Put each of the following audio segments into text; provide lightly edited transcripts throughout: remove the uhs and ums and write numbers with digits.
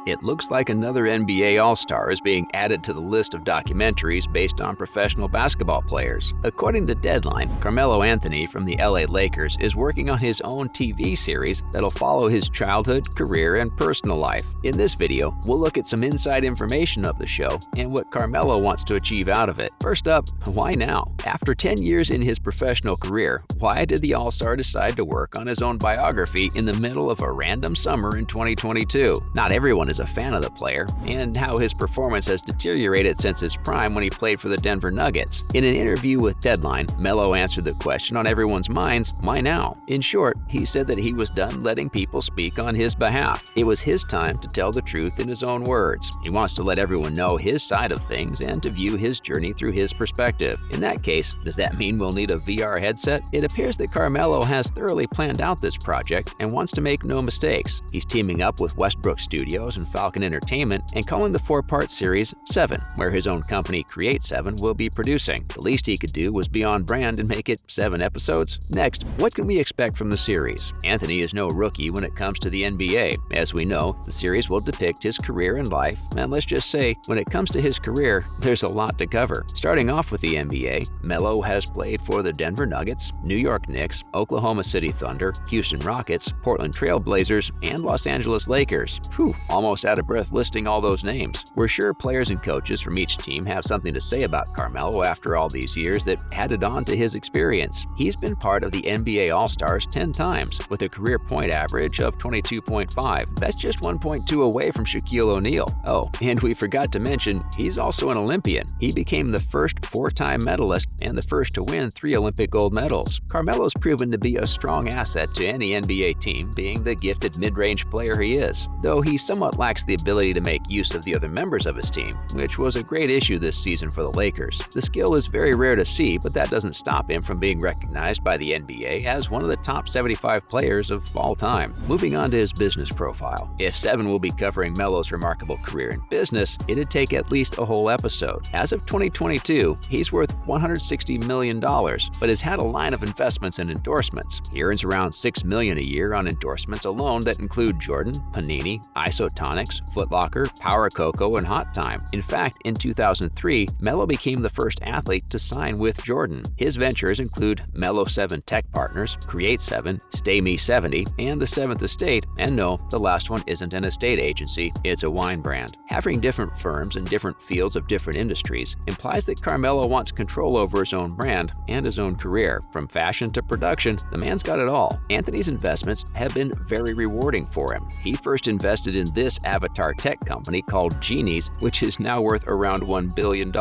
It looks like another NBA All-Star is being added to the list of documentaries based on professional basketball players. According to Deadline, Carmelo Anthony from the LA Lakers is working on his own TV series that'll follow his childhood, career, and personal life. In this video, we'll look at some inside information of the show and what Carmelo wants to achieve out of it. First up, why now? After 10 years in his professional career, why did the All-Star decide to work on his own biography in the middle of a random summer in 2022? Not everyone is a fan of the player, and how his performance has deteriorated since his prime when he played for the Denver Nuggets. In an interview with Deadline, Melo answered the question on everyone's minds, why now? In short, he said that he was done letting people speak on his behalf. It was his time to tell the truth in his own words. He wants to let everyone know his side of things and to view his journey through his perspective. In that case, does that mean we'll need a VR headset? It appears that Carmelo has thoroughly planned out this project and wants to make no mistakes. He's teaming up with Westbrook Studios and Falcon Entertainment and calling the four-part series 7, where his own company Create 7 will be producing. The least he could do was be on brand and make it 7 episodes. Next, what can we expect from the series? Anthony is no rookie when it comes to the NBA. As we know, the series will depict his career and life, and let's just say, when it comes to his career, there's a lot to cover. Starting off with the NBA, Melo has played for the Denver Nuggets, New York Knicks, Oklahoma City Thunder, Houston Rockets, Portland Trail Blazers, and Los Angeles Lakers. Whew, almost out of breath listing all those names. We're sure players and coaches from each team have something to say about Carmelo after all these years that added on to his experience. He's been part of the NBA All-Stars 10 times, with a career point average of 22.5. That's just 1.2 away from Shaquille O'Neal. Oh, and we forgot to mention, he's also an Olympian. He became the first 4-time medalist and the first to win 3 Olympic gold medals. Carmelo's proven to be a strong asset to any NBA team, being the gifted mid-range player he is, though he somewhat lacks the ability to make use of the other members of his team, which was a great issue this season for the Lakers. The skill is very rare to see, but that doesn't stop him from being recognized by the NBA as one of the top 75 players of all time. Moving on to his business profile. If 7 will be covering Melo's remarkable career in business, it'd take at least a whole episode. As of 2022, he's worth $160 million, but has had a line of investments and endorsements. He earns around $6 million a year on endorsements alone that include Jordan, Panini, Isotonics, Foot Locker, Power Coco, and Hot Time. In fact, in 2003, Melo became the first athlete to sign with Jordan. His ventures include Melo 7 Tech Partners, Create 7, Stay Me 70, and the 7th Estate, and no, the last one isn't an estate agency, it's a wine brand. Having different firms in different fields of different industries implies that Carmelo wants control over his own brand and his own career. From fashion to production, the man's got it all. Anthony's investments have been very rewarding for him. He first invested in this avatar tech company called Genies, which is now worth around $1 billion.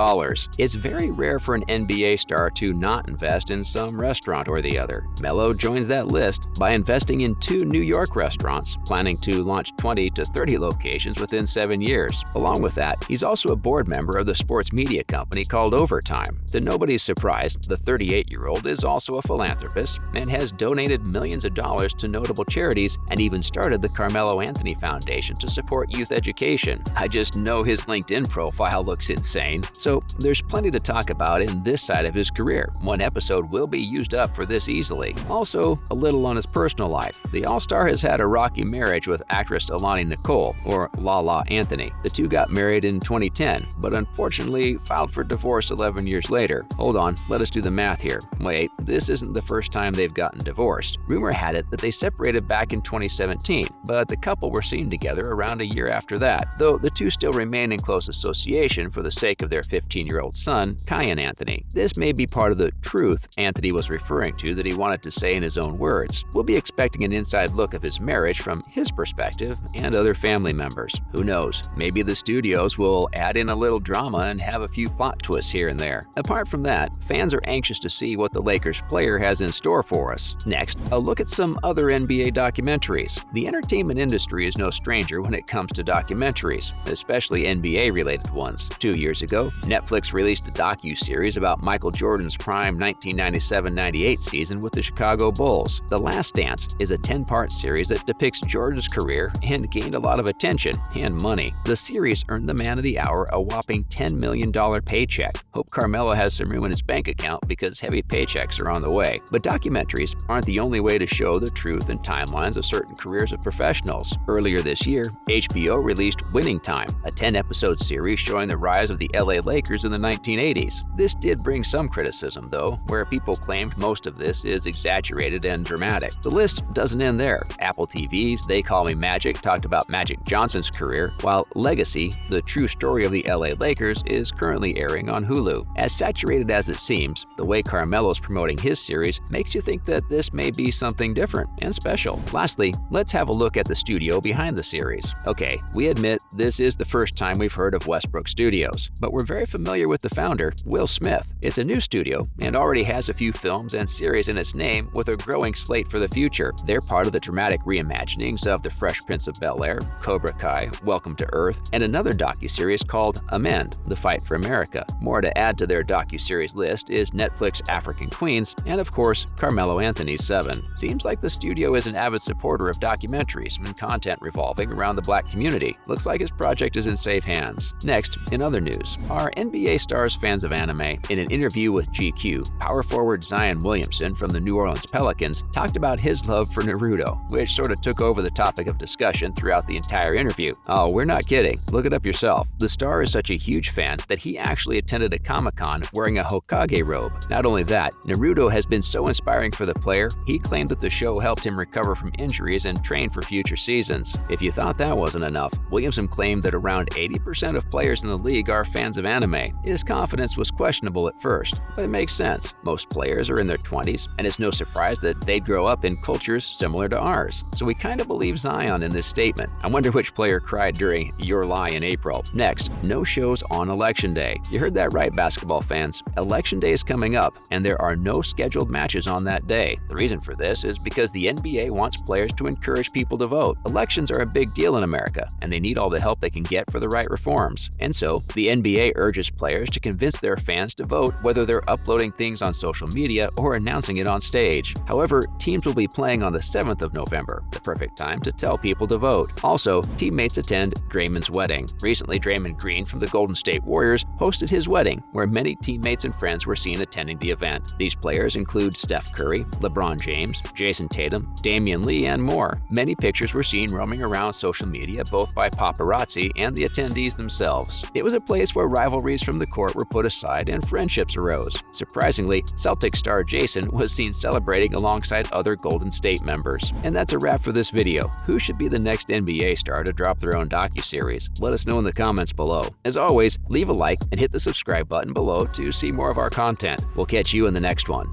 It's very rare for an NBA star to not invest in some restaurant or the other. Melo joins that list by investing in 2 New York restaurants, planning to launch 20 to 30 locations within 7 years. Along with that, he's also a board member of the sports media company called Overtime. To nobody's surprise, the 38-year-old is also a philanthropist and has donated millions of dollars to notable charities and even started the Carmelo Anthony Foundation to support youth education. I just know his LinkedIn profile looks insane, so there's plenty to talk about in this side of his career. One episode will be used up for this easily. Also, a little on his personal life. The All-Star has had a rocky marriage with actress Alani Nicole, or Lala Anthony. The two got married in 2010, but unfortunately filed for divorce 11 years later. Hold on, let us do the math here. Wait, this isn't the first time they've gotten divorced. Rumor had it that they separated back in 2017, but the couple were seen together around a year after that, though the two still remain in close association for the sake of their 15-year-old son, Kyan Anthony. This may be part of the truth Anthony was referring to that he wanted to say in his own words. We'll be expecting an inside look of his marriage from his perspective and other family members. Who knows, maybe the studios will add in a little drama and have a few plot twists here and there. Apart from that, fans are anxious to see what the Lakers player has in store for us. Next, a look at some other NBA documentaries. The entertainment industry is no stranger when it comes to documentaries, especially NBA-related ones. 2 years ago, Netflix released a docuseries about Michael Jordan's prime 1997-98 season with the Chicago Bulls. The Last Dance is a 10-part series that depicts Jordan's career and gained a lot of attention and money. The series earned the Man of the Hour a whopping $10 million paycheck. Hope Carmelo has some room in his bank account because heavy paychecks are on the way. But documentaries aren't the only way to show the truth and timelines of certain careers of professionals. Earlier this year, HBO released Winning Time, a 10-episode series showing the rise of the LA Lakers in the 1980s. This did bring some criticism, though, where people claimed most of this is exaggerated and dramatic. The list doesn't end there. Apple TV's They Call Me Magic talked about Magic Johnson's career, while Legacy, the true story of the LA Lakers, is currently airing on Hulu. As saturated as it seems, the way Carmelo's promoting his series makes you think that this may be something different and special. Lastly, let's have a look at the studio behind the series. Okay, we admit this is the first time we've heard of Westbrook Studios, but we're very familiar with the founder, Will Smith. It's a new studio and already has a few films and series in its name with a growing slate for the future. They're part of the dramatic reimaginings of The Fresh Prince of Bel-Air, Cobra Kai, Welcome to Earth, and another docuseries called Amend, The Fight for America. More to add to their docuseries list is Netflix African Queens, and of course, Carmelo Anthony's Seven. Seems like the studio is an avid supporter of documentaries and content revolving around the Black community. Looks like his project is in safe hands. Next, in other news, are NBA stars fans of anime? In an interview with GQ, power forward Zion Williamson from the New Orleans Pelicans talked about his love for Naruto, which sort of took over the topic of discussion throughout the entire interview. Oh, we're not kidding. Look it up yourself. The star is such a huge fan that he actually attended a Comic-Con wearing a Hokage robe. Not only that, Naruto has been so inspiring for the player, he claimed that the show helped him recover from injuries and train for future seasons. If you thought that wasn't enough, Williamson claimed that around 80% of players in the league are fans of anime. His confidence was questionable at first, but it makes sense. Most players are in their 20s, and it's no surprise that they'd grow up in cultures similar to ours. So we kind of believe Zion in this statement. I wonder which player cried during Your Lie in April. Next, no shows on Election Day. You heard that right, basketball fans. Election Day is coming up, and there are no scheduled matches on that day. The reason for this is because the NBA wants players to encourage people to vote. Elections are a big deal in America, and they need all the help they can get for the right reforms. And so, the NBA urges players to convince their fans to vote, whether they're uploading things on social media or announcing it on stage. However, teams will be playing on the 7th of November, the perfect time to tell people to vote. Also, teammates attend Draymond's wedding. Recently, Draymond Green from the Golden State Warriors hosted his wedding, where many teammates and friends were seen attending the event. These players include Steph Curry, LeBron James, Jason Tatum, Damian Lee, and more. Many pictures were seen roaming around social media, both by paparazzi and the attendees themselves. It was a place where rivalries from the court were put aside and friendships arose. Surprisingly, Celtics star Jason was seen celebrating alongside other Golden State members. And that's a wrap for this video. Who should be the next NBA star to drop their own docuseries? Let us know in the comments below. As always, leave a like and hit the subscribe button below to see more of our content. We'll catch you in the next one.